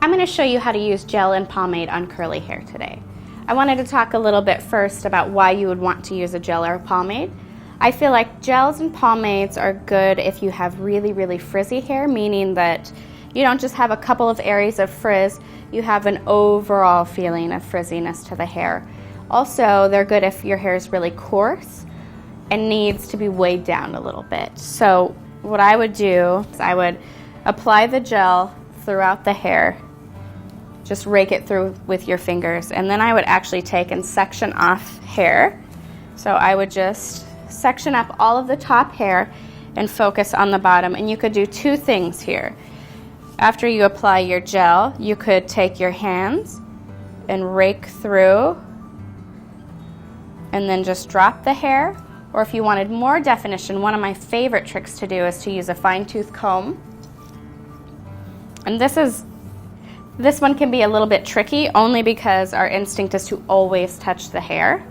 I'm going to show you how to use gel and pomade on curly hair today. I wanted to talk a little bit first about why you would want to use a gel or a pomade. I feel like gels and pomades are good if you have really frizzy hair, meaning that you don't just have a couple of areas of frizz, you have an overall feeling of frizziness to the hair. Also, they're good if your hair is really coarse and needs to be weighed down a little bit. So what I would do is I would apply the gel throughout the hair, just rake it through with your fingers, and then I would actually take and section off hair. So I would just section up all of the top hair and focus on the bottom, and you could do two things here. After you apply your gel, you could take your hands and rake through and then just drop the hair. Or if you wanted more definition, one of my favorite tricks to do is to use a fine-tooth comb. And this one can be a little bit tricky only because our instinct is to always touch the hair.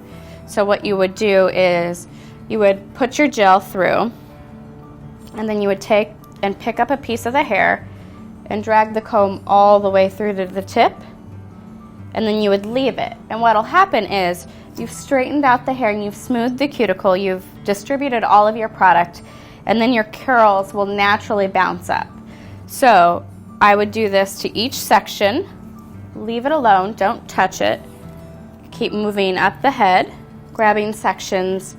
So what you would do is you would put your gel through, and then you would take and pick up a piece of the hair and drag the comb all the way through to the tip, and then you would leave it. And what'll happen is you've straightened out the hair and you've smoothed the cuticle, you've distributed all of your product, and then your curls will naturally bounce up. So I would do this to each section, leave it alone, don't touch it, keep moving up the head, grabbing sections,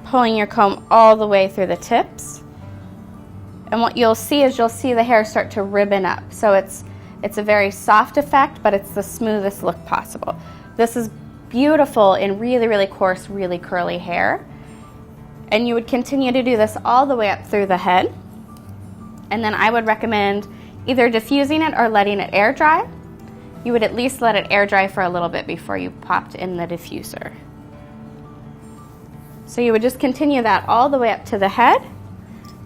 pulling your comb all the way through the tips. And what you'll see is you'll see the hair start to ribbon up. So it's a very soft effect, but it's the smoothest look possible. This is beautiful in really coarse, really curly hair. And you would continue to do this all the way up through the head. And then I would recommend either diffusing it or letting it air dry. You would at least let it air dry for a little bit before you popped in the diffuser. So you would just continue that all the way up to the head,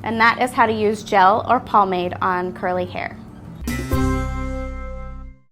and that is how to use gel or pomade on curly hair.